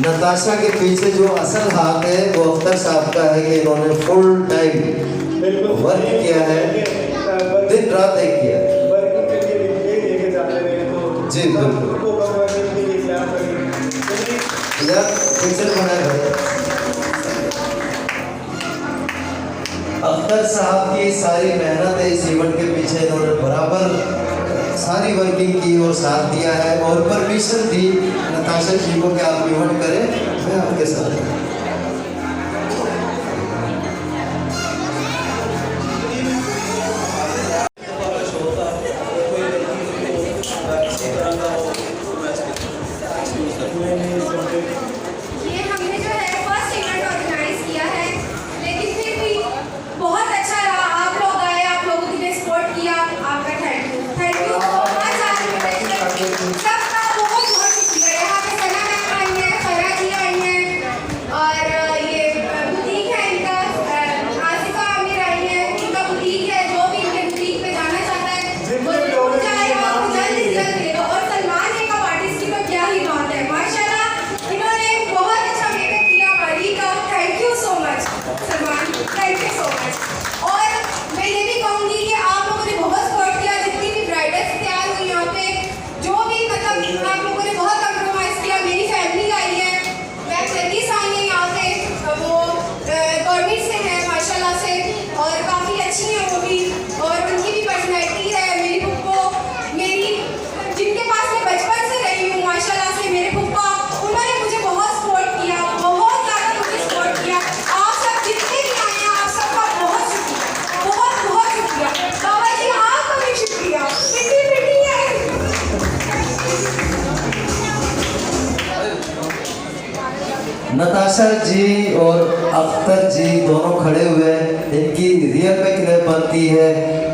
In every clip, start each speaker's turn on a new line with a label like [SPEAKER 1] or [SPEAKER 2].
[SPEAKER 1] नताशा के पीछे जो असल हाथ है वो अख्तर साहब का है कि इन्होंने फुल टाइम वर्क किया है, दिन रात एक किया है। जी बिल्कुल पिक्चर बनाए भाई। अख्तर साहब की सारी मेहनत है इस इवेंट के पीछे, इन्होंने बराबर सारी वर्किंग की और साथ दिया है और परमिशन दी नताशा जी को कि आप इवेंट करें, मैं आपके साथ। नताशा जी और अख्तर जी दोनों खड़े हुए, इनकी रियल में क्लिप बनती है।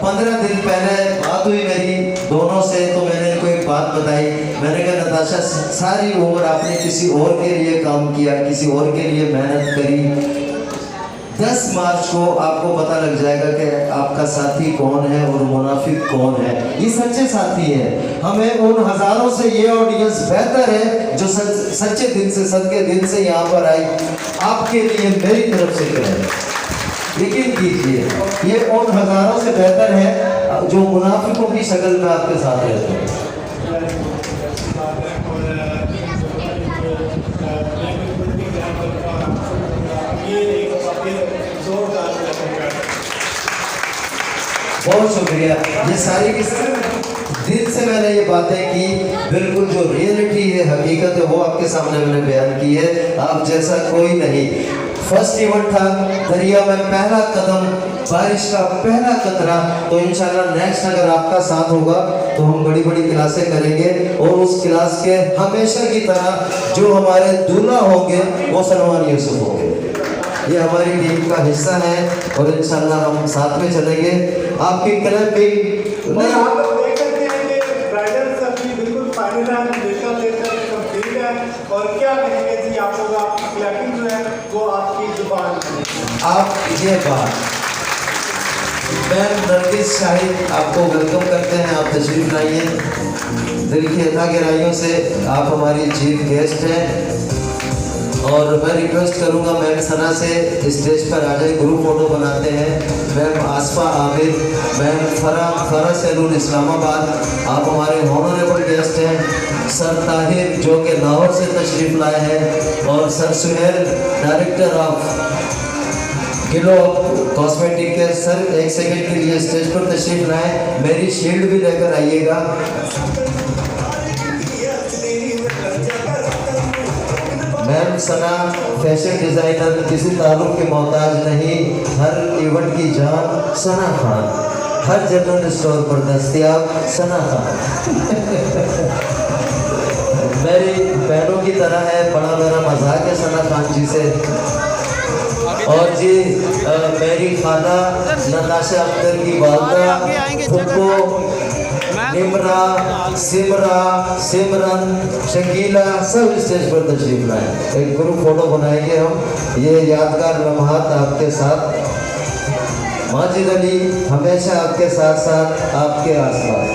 [SPEAKER 1] 15 दिन पहले बात हुई मेरी दोनों से, तो मैंने इनको एक बात बताई। मैंने कहा नताशा सारी उम्र आपने किसी और के लिए काम किया, किसी और के लिए मेहनत करी। 10 मार्च को आपको पता लग जाएगा कि आपका साथी कौन है और मुनाफिक कौन है। ये सच्चे साथी है। हमें उन हजारों से ये ऑडियंस बेहतर है जो सच्चे दिल से, सदके दिल से यहाँ पर आई। आपके लिए मेरी तरफ से करें, यकीन कीजिए, ये उन हजारों से बेहतर है जो मुनाफिकों की शक्ल में आपके साथ रहते हैं। बहुत शुक्रिया। ये सारी की दिल से मैंने ये बातें की, बिल्कुल जो रियलिटी है, हकीकत है, वो आपके सामने मैंने बयान की है। आप जैसा कोई नहीं। फर्स्ट इवेंट था, दरिया में पहला कदम, बारिश का पहला कतरा। तो इंशाल्लाह नेक्स्ट अगर आपका साथ होगा तो हम बड़ी बड़ी क्लासें करेंगे और उस क्लास के हमेशा की तरह जो हमारे दूल्हा होंगे वो सलमान यूसुफ होंगे। ये हमारी टीम का हिस्सा है और इंशाल्लाह हम साथ में चलेंगे। आपकी क्लैपिंग नहीं
[SPEAKER 2] आप देख सकते हैं कि ब्राइडल सभी बिल्कुल फाइनल मेकअप लेकर कंप्लीट है। और क्या कहेंगे जी आप लोग, आप क्लैपिंग जो है वो आपकी जुबान है।
[SPEAKER 1] आप ये बात मैम नरगिस शाहिद आपको वेलकम करते हैं। आप तशरीफ लाइए। दिल की अता गहराइयों से आप हमारी चीफ गेस्ट हैं और मैं रिक्वेस्ट करूंगा मैम सना से स्टेज पर आ जाए, ग्रुप फोटो बनाते हैं। Ma'am Asifa Amir, ma'am Farah salon Islamabad, आप हमारे ऑनरेबल गेस्ट हैं। सर ताहिर जो कि लाहौर से तशरीफ लाए हैं और sir Sohail director of kilo cosmetic के। सर एक सेकंड के लिए स्टेज पर तशरीफ लाए, मेरी शील्ड भी लेकर आइएगा। मैम सना फैशन डिज़ाइनर, किसी ताल्लुक के मोहताज नहीं, हर इवेंट की जान सना खान, हर जनरल स्टोर पर दस्तयाब सना खान। मेरी बहनों की तरह है, बड़ा मेरा मजाक है सना खान जी से। और जी मेरी खाला नताशा अख्तर की वालदा, फुप्पो निमरा, सिमरा, सिमरन, शकीला सब स्टेज पर तशरीफ लाए। एक ग्रुप फोटो बनाएंगे हम, ये यादगार लम्हात आपके साथ। माजिद अली हमेशा आपके साथ साथ, आपके आसपास।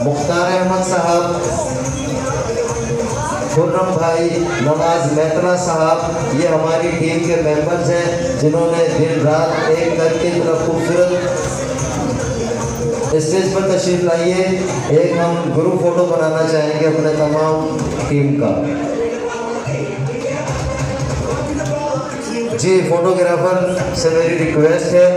[SPEAKER 1] मुख्तार अहमद साहब, खुर्रम भाई, नवाज मेहतना साहब, ये हमारी टीम के मेंबर्स हैं जिन्होंने दिन रात एक करके इतना खूबसूरत स्टेज पर तशरीफ लाइए। एक हम ग्रुप फोटो बनाना चाहेंगे अपने तमाम टीम का। जी, फोटोग्राफर से मेरी रिक्वेस्ट है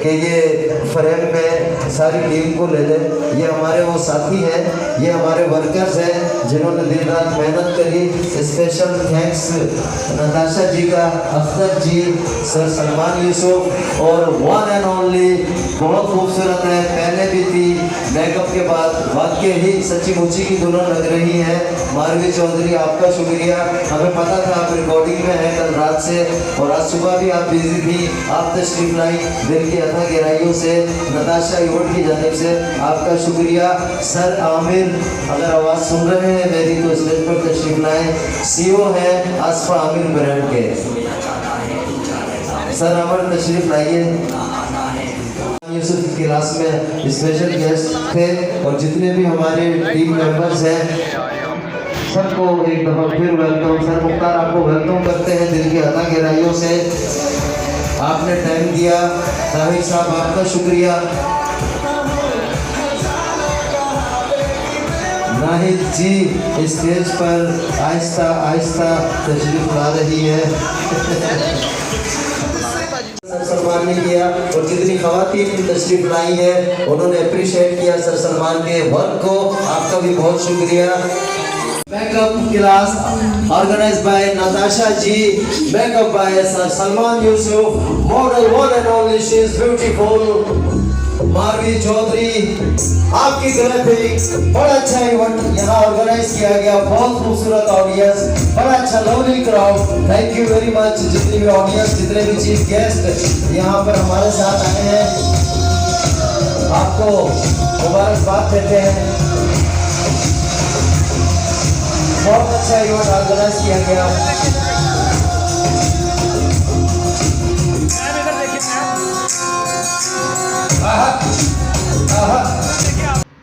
[SPEAKER 1] कि ये फ्रेम में सारी टीम को ले लें। ये हमारे वो साथी हैं, ये हमारे वर्कर्स हैं जिन्होंने दिन रात मेहनत करी। स्पेशल थैंक्स नताशा जी का, अख्तर जी, सर सलमान यूसुफ और वन एंड ओनली, बहुत खूबसूरत है, पहले भी थी, मेकअप के बाद वाकई ही सच्ची मुच्ची की दुल्हन लग रही है। मारवी चौधरी, आपका शुक्रिया। हमें पता था आप रिकॉर्डिंग में हैं कल रात से, और आज सुबह भी आप बिजी थी, आप तशरीफ लाई दिल की अथा गहराइयों से। नताशा इवेंट की जानिब से आपका शुक्रिया। सर आमिर, अगर आवाज़ सुन रहे हैं मेरी तो स्टेज पर तशरीफ लाएँ। सीईओ हैं आसफा आमिर ब्रांड के, सर आमिर तशरीफ लाइए। यूसुफ की क्लास में स्पेशल गेस्ट थे, और जितने भी हमारे टीम मेंबर्स हैं सबको एक दफ़ा फिर वेलकम। सर मुख्तार, आपको वेलकम करते हैं दिल की अता गहराइयों से, आपने टाइम दिया। ताहिर साहब, आपका शुक्रिया। नाहिद जी स्टेज पर आहिस्ता आहिस्ता तशरीफ ला रही है। सर सलमान ने किया, और जितनी खवातीन तशरीफ लाई है उन्होंने अप्रिशिएट किया सर सलमान के वर्क को, आपका भी बहुत शुक्रिया। Makeup class organised by Natasha ji, makeup by sir Salman Yusuf, model one and only, she is beautiful Marvi Chaudhary. आपकी ग्राफिक बड़ा अच्छा इवेंट यहाँ ऑर्गेनाइज किया गया, बहुत खूबसूरत ऑडियंस, बड़ा अच्छा lovely crowd. Thank you very much जितनी भी ऑडियंस, जितने भी चीफ गेस्ट यहाँ पर हमारे साथ आए हैं, आपको मुबारकबाद देते हैं। बहुत अच्छा इवेंट ऑर्गेनाइज किया गया।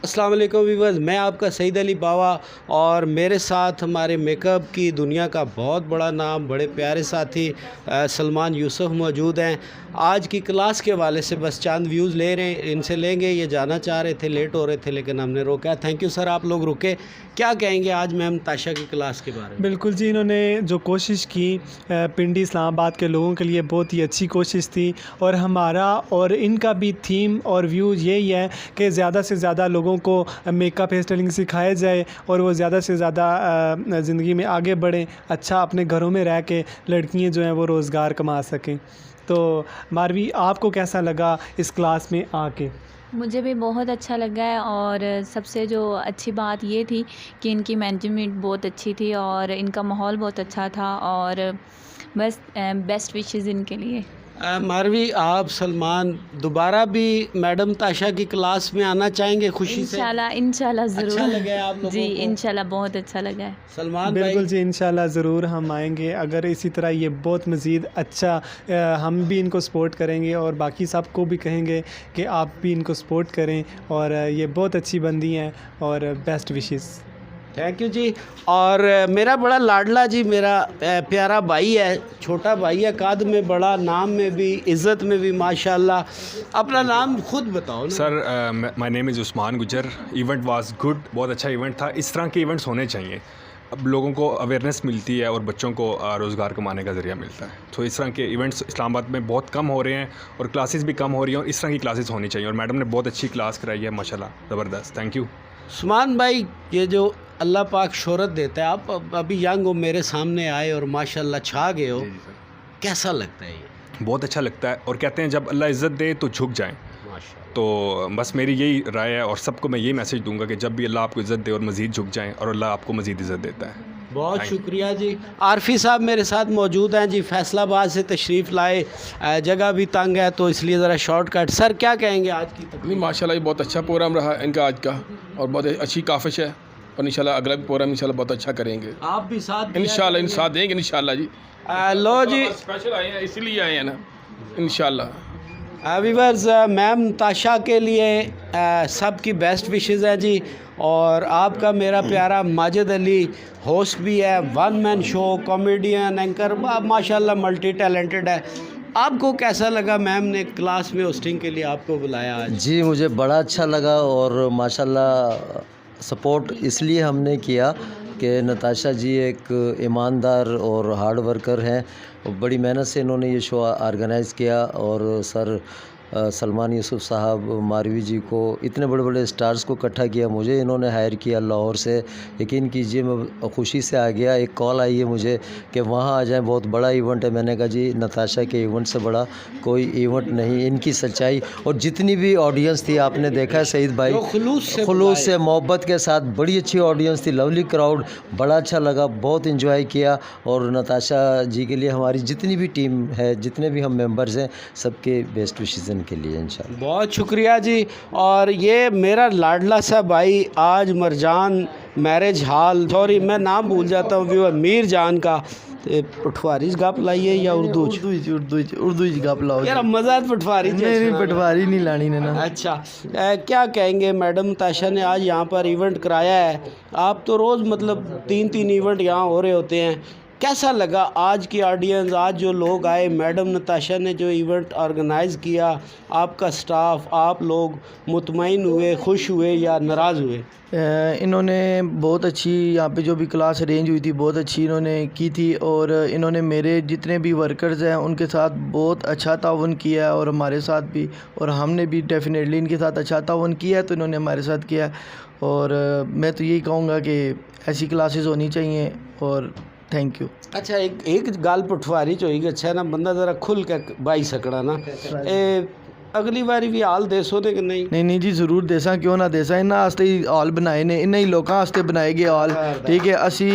[SPEAKER 3] अस्सलाम वालेकुम व्यूअर्स, मैं आपका सईद अली बावा, और मेरे साथ हमारे मेकअप की दुनिया का बहुत बड़ा नाम, बड़े प्यारे साथी सलमान यूसुफ मौजूद हैं। आज की क्लास के हवाले से बस चंद व्यूज़ ले रहे हैं, इनसे लेंगे। ये जाना चाह रहे थे, लेट हो रहे थे, लेकिन हमने रोका। थैंक यू सर, आप लोग रुके। क्या कहेंगे आज मैम ताशा की क्लास के बारे में?
[SPEAKER 4] बिल्कुल जी, इन्होंने जो कोशिश की पिंडी इस्लामाबाद के लोगों के लिए बहुत ही अच्छी कोशिश थी, और हमारा और इनका भी थीम और व्यू यही है कि ज़्यादा से ज़्यादा लोगों को मेकअप हेयर स्टाइलिंग सिखाया जाए, और वो ज़्यादा से ज़्यादा ज़िंदगी में आगे बढ़ें, अच्छा अपने घरों में रह के लड़कियाँ जो हैं वो रोज़गार कमा सकें। तो मारवी, आपको कैसा लगा इस क्लास में आके?
[SPEAKER 5] मुझे भी बहुत अच्छा लगा है, और सबसे जो अच्छी बात ये थी कि इनकी मैनेजमेंट बहुत अच्छी थी और इनका माहौल बहुत अच्छा था, और बस बेस्ट विशेस इनके लिए।
[SPEAKER 3] मारवी, आप सलमान दोबारा भी मैडम ताशा की क्लास में आना चाहेंगे खुशी से?
[SPEAKER 5] इंशाल्लाह ज़रूर।
[SPEAKER 3] अच्छा लगा है आप लोगों
[SPEAKER 5] जी,
[SPEAKER 3] को?
[SPEAKER 5] इंशाल्लाह बहुत अच्छा लगा है।
[SPEAKER 3] सलमान
[SPEAKER 4] बिल्कुल
[SPEAKER 3] भाई?
[SPEAKER 4] जी, इंशाल्लाह ज़रूर हम आएंगे। अगर इसी तरह ये बहुत मज़ीद अच्छा हम भी इनको सपोर्ट करेंगे, और बाकी सबको भी कहेंगे कि आप भी इनको सपोर्ट करें, और ये बहुत अच्छी बंदी हैं, और बेस्ट विशेस।
[SPEAKER 3] थैंक यू जी। और मेरा बड़ा लाडला जी, मेरा प्यारा भाई है, छोटा भाई है, कद में बड़ा, नाम में भी, इज़्ज़त में भी माशाल्लाह। अपना नाम खुद बताओ ना।
[SPEAKER 6] Sir, my name is Usman Gujar. Event was good, बहुत अच्छा इवेंट था। इस तरह के इवेंट्स होने चाहिए। अब लोगों को अवेयरनेस मिलती है और बच्चों को रोज़गार कमाने का ज़रिया मिलता है। तो इस तरह के इवेंट्स इस्लामाबाद में बहुत कम हो रहे हैं, और क्लासेस भी कम हो रही हैं, और इस तरह की क्लासेस होनी चाहिए। और मैडम ने बहुत अच्छी क्लास कराई है, माशाल्लाह ज़बरदस्त। Thank you.
[SPEAKER 3] उस्मान भाई, ये जो अल्लाह पाक शोहरत देता है, आप अभी यंग हो, मेरे सामने आए और माशाल्लाह छा गए हो, कैसा लगता है ये?
[SPEAKER 6] बहुत अच्छा लगता है, और कहते हैं जब अल्लाह इज़्ज़त दे तो झुक जाएं। तो बस मेरी यही राय है, और सबको मैं ये मैसेज दूंगा कि जब भी अल्लाह आपको इज़्ज़त दे और मज़ीद झुक जाएं, और अल्लाह आपको मज़ीद इज़्ज़त देता है।
[SPEAKER 3] बहुत शुक्रिया जी। आरफी साहब मेरे साथ मौजूद हैं जी, फैसलाबाद से तशरीफ़ लाए। जगह भी तंग है तो इसलिए ज़रा शॉर्टकट। सर, क्या कहेंगे आज की तकरीब?
[SPEAKER 7] नहीं, माशाल्लाह ये बहुत अच्छा प्रोग्राम रहा इनका आज का, और बहुत अच्छी काफिश है, और इंशाल्लाह अगला भी प्रोग्राम इंशाल्लाह बहुत अच्छा करेंगे।
[SPEAKER 3] आप भी साथ
[SPEAKER 7] इंशाल्लाह इन साथ देंगे इंशाल्लाह जी।
[SPEAKER 3] लो जी,
[SPEAKER 7] स्पेशल आए हैं इसीलिए आए हैं ना, इंशाल्लाह।
[SPEAKER 3] वीवर्स मैम नताशा के लिए सबकी बेस्ट विशेज़ हैं जी। और आपका मेरा प्यारा माजिद अली होस्ट भी है, one man show, comedian, anchor, माशाल्लाह मल्टी टैलेंटेड है। आपको कैसा लगा मैम ने क्लास में होस्टिंग के लिए आपको बुलाया आज?
[SPEAKER 8] जी मुझे बड़ा अच्छा लगा और माशाल्लाह सपोर्ट इसलिए हमने किया कि नताशा जी एक ईमानदार और हार्ड वर्कर हैं। बड़ी मेहनत से इन्होंने ये शो ऑर्गेनाइज़ किया और सर सलमान यूसुफ साहब मारवी जी को, इतने बड़े बड़े स्टार्स को इकट्ठा किया। मुझे इन्होंने हायर किया लाहौर से। यकीन कीजिए मैं खुशी से आ गया। एक कॉल आई है मुझे कि वहाँ आ जाएं, बहुत बड़ा इवेंट है। मैंने कहा जी नताशा के इवेंट से बड़ा कोई इवेंट नहीं। इनकी सच्चाई और जितनी भी ऑडियंस थी आपने देखा है सईद भाई, खुलूस से मोहब्बत के साथ बड़ी अच्छी ऑडियंस थी, लवली क्राउड, बड़ा अच्छा लगा, बहुत इन्जॉय किया। और नताशा जी के लिए हमारी जितनी भी टीम है, जितने भी हम मेंबर्स हैं, सबके बेस्ट विशेज़ के लिए इंशाल्लाह।
[SPEAKER 3] बहुत शुक्रिया जी। और ये मेरा लाडला सा भाई आज मरजान मैरिज हॉल, सॉरी मैं नाम भूल जाता हूँ व्यूअर, मीर जान का पटवारी गप लाइए या उर्दू
[SPEAKER 8] गप लाओ
[SPEAKER 3] यार, मज़ा पटवारी
[SPEAKER 8] नहीं पटवारी नहीं लानी ने ना।
[SPEAKER 3] अच्छा क्या कहेंगे मैडम नताशा ने आज यहाँ पर इवेंट कराया है। आप तो रोज़ मतलब 3 इवेंट यहाँ हो रहे होते हैं, कैसा लगा आज की ऑडियंस, आज जो लोग आए, मैडम नताशा ने जो इवेंट ऑर्गेनाइज़ किया, आपका स्टाफ, आप लोग मुतमईन हुए, खुश हुए या नाराज़ हुए?
[SPEAKER 9] इन्होंने बहुत अच्छी यहाँ पे जो भी क्लास अरेंज हुई थी बहुत अच्छी इन्होंने की थी और इन्होंने मेरे जितने भी वर्कर्स हैं उनके साथ बहुत अच्छा ताउन किया है और हमारे साथ भी, और हमने भी डेफिनेटली इनके साथ अच्छा ताउन किया है तो इन्होंने हमारे साथ किया। और मैं तो यही कहूँगा कि ऐसी क्लासेस होनी चाहिए और थैंक यू।
[SPEAKER 3] अच्छा एक गल पटवारी च होई अच्छा है ना, बंदा ज़रा खुल के बाई सकड़ा ना। अगली बारी भी हाल देसो ने कि नहीं?
[SPEAKER 9] नहीं जी ज़रूर देसा, क्यों ना देसा। इन्हां वास्ते ही हाल बनाए ने, इन्हां ही लोगों वास्ते बनाए गए हाल, ठीक है। असी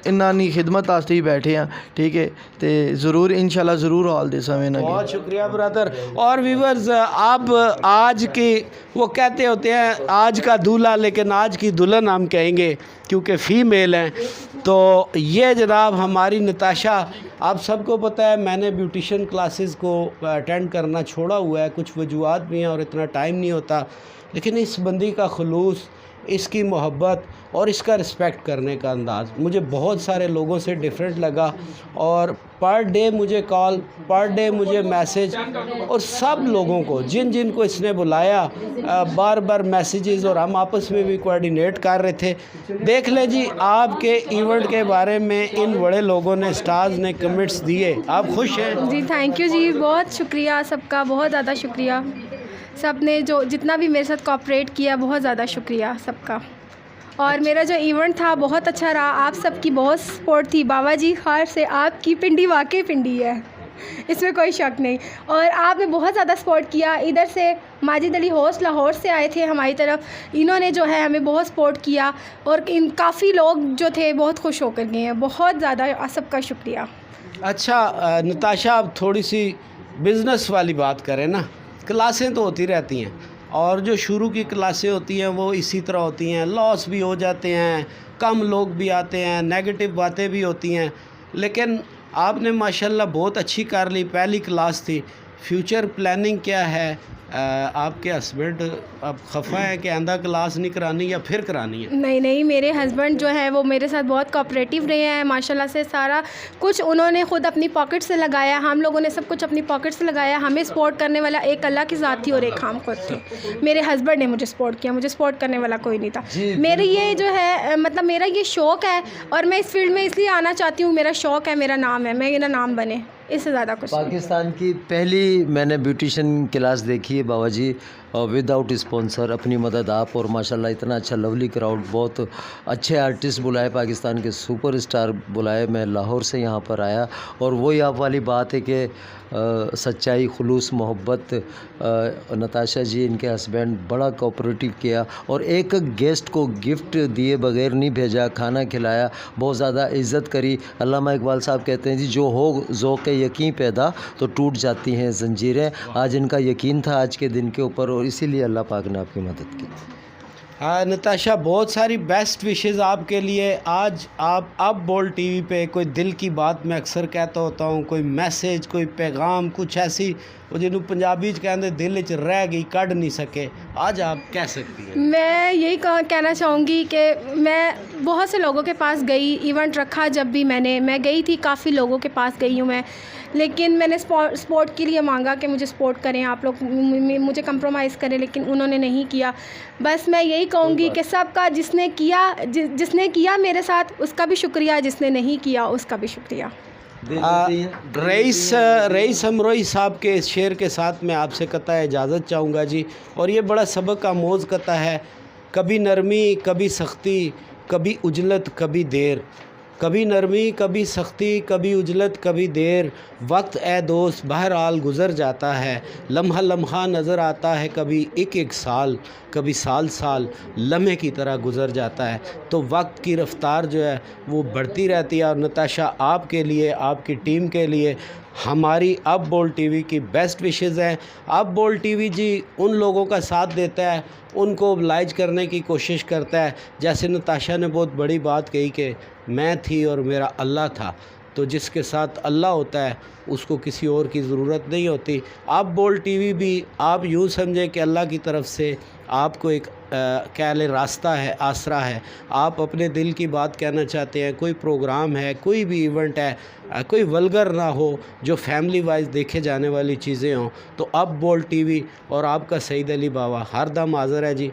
[SPEAKER 9] इन्हां दी खिदमत वास्ते ही बैठे हैं, ठीक है। तो ज़रूर इंशाल्लाह ज़रूर हाल देसा में।
[SPEAKER 3] बहुत शुक्रिया ब्रदर। और व्यूअर्स आप आज की, वो कहते होते हैं आज का दूल्हा लेकिन आज की दुल्हन हम कहेंगे क्योंकि फ़ीमेल हैं। तो ये जनाब हमारी नताशा, आप सबको पता है मैंने ब्यूटिशन क्लासेस को अटेंड करना छोड़ा हुआ है, कुछ वजूहात भी हैं और इतना टाइम नहीं होता, लेकिन इस बंदी का खुलूस, इसकी मोहब्बत और इसका रिस्पेक्ट करने का अंदाज़ मुझे बहुत सारे लोगों से डिफरेंट लगा। और पर डे मुझे कॉल, पर डे मुझे मैसेज, और सब लोगों को जिन जिन को इसने बुलाया बार बार मैसेजेस, और हम आपस में भी कोऑर्डिनेट कर रहे थे। देख ले जी आपके इवेंट के बारे में इन बड़े लोगों ने, स्टार्स ने कमेंट्स दिए, आप खुश हैं?
[SPEAKER 10] जी थैंक यू जी, बहुत शुक्रिया सबका, बहुत ज़्यादा शुक्रिया सब ने जो जितना भी मेरे साथ कोऑपरेट किया, बहुत ज़्यादा शुक्रिया सबका। और मेरा जो इवेंट था बहुत अच्छा रहा, आप सबकी बहुत सपोर्ट थी। बाबा जी खार से आपकी पिंडी वाकई पिंडी है, इसमें कोई शक नहीं। और आपने बहुत ज़्यादा सपोर्ट किया। इधर से माजिद अली होस्ट लाहौर से आए थे हमारी तरफ, इन्होंने जो है हमें बहुत सपोर्ट किया और इन काफ़ी लोग जो थे बहुत खुश होकर गए हैं। बहुत ज़्यादा सबका शुक्रिया।
[SPEAKER 3] अच्छा नताशा, अब थोड़ी सी बिज़नेस वाली बात करें ना। क्लासें तो होती रहती हैं और जो शुरू की क्लासें होती हैं वो इसी तरह होती हैं, लॉस भी हो जाते हैं, कम लोग भी आते हैं, नेगेटिव बातें भी होती हैं, लेकिन आपने माशाल्लाह बहुत अच्छी कर ली। पहली क्लास थी। फ्यूचर प्लानिंग क्या है? आपके हस्बैंड अब खफा है कि आंदा क्लास नहीं करानी या फिर करानी है?
[SPEAKER 10] नहीं, मेरे हस्बैंड जो है वो मेरे साथ बहुत कोऑपरेटिव रहे हैं माशाल्लाह से। सारा कुछ उन्होंने ख़ुद अपनी पॉकेट से लगाया, हम लोगों ने सब कुछ अपनी पॉकेट से लगाया। हमें सपोर्ट करने वाला एक अल्लाह की ज़ात थी और एक हम खुद थे। मेरे हस्बैंड ने मुझे सपोर्ट किया, मुझे सपोर्ट करने वाला कोई नहीं था। मेरे ये जो है मतलब मेरा ये शौक़ है और मैं इस फील्ड में इसलिए आना चाहती हूँ, मेरा शौक़ है, मेरा नाम है, मेरा नाम बने, इससे ज़्यादा कुछ।
[SPEAKER 8] पाकिस्तान की पहली मैंने ब्यूटिशन क्लास देखी है बाबा जी, विदाउट स्पॉन्सर, अपनी मदद आप, और माशाल्लाह इतना अच्छा लवली क्राउड, बहुत अच्छे आर्टिस्ट बुलाए, पाकिस्तान के सुपरस्टार बुलाए। मैं लाहौर से यहाँ पर आया और वही आप वाली बात है कि सच्चाई, खुलूस, मोहब्बत। नताशा जी इनके हस्बैंड बड़ा कोऑपरेटिव किया और एक गेस्ट को गिफ्ट दिए बगैर नहीं भेजा, खाना खिलाया, बहुत ज़्यादा इज़्ज़त करी। अल्लामा इकबाल साहब कहते हैं जी, जो हो ज़ौक़ यकीन पैदा तो टूट जाती हैं ज़ंजीरें। आज इनका यकीन था आज के दिन के ऊपर और इसीलिए अल्लाह पाक ने आपकी मदद की।
[SPEAKER 3] हाँ नताशा, बहुत सारी बेस्ट विशेज़ आपके लिए। आज आप अब बोल टीवी पे कोई दिल की बात मैं अक्सर कहता होता हूँ, कोई मैसेज, कोई पैगाम, कुछ ऐसी वो जिन्हों पंजाबी च कहते दिल च रह गई, कढ़ नहीं सके, आज आप कह सकती हैं।
[SPEAKER 10] मैं यही कहना चाहूँगी कि मैं बहुत से लोगों के पास गई, इवेंट रखा जब भी मैं गई थी, काफ़ी लोगों के पास गई हूँ मैं, लेकिन मैंने सपोर्ट के लिए मांगा कि मुझे सपोर्ट करें आप लोग, मुझे कंप्रोमाइज़ करें, लेकिन उन्होंने नहीं किया। बस मैं यही कहूँगी कि सबका जिसने किया मेरे साथ उसका भी शुक्रिया, जिसने नहीं किया उसका भी शुक्रिया।
[SPEAKER 3] रईस अमरोही साहब के इस शेर के साथ मैं आपसे कता इजाज़त चाहूँगा जी। और ये बड़ा सबक आमोज़ कता है, कभी नरमी कभी सख्ती, कभी उजलत कभी देर, कभी नरमी कभी सख्ती, कभी उजलत कभी देर, वक्त ए दोस्त बहरहाल गुज़र जाता है, लम्हा लम्हा नज़र आता है, कभी एक एक साल, कभी साल साल लम्हे की तरह गुज़र जाता है। तो वक्त की रफ़्तार जो है वो बढ़ती रहती है। और नताशा, आपके लिए, आपकी टीम के लिए हमारी अब बोल टीवी की बेस्ट विशेज़ हैं। अब बोल टीवी जी उन लोगों का साथ देता है, उनको ओबलाइज करने की कोशिश करता है। जैसे नताशा ने बहुत बड़ी बात कही कि मैं थी और मेरा अल्लाह था, तो जिसके साथ अल्लाह होता है उसको किसी और की ज़रूरत नहीं होती। अब बोल टीवी भी आप यूँ समझें कि अल्लाह की तरफ से आपको एक कह लें रास्ता है, आसरा है। आप अपने दिल की बात कहना चाहते हैं, कोई प्रोग्राम है, कोई भी इवेंट है, कोई वल्गर ना हो, जो फैमिली वाइज देखे जाने वाली चीज़ें हों, तो अब बोल टीवी और आपका सईद अली बावा हर दम हाज़िर है जी।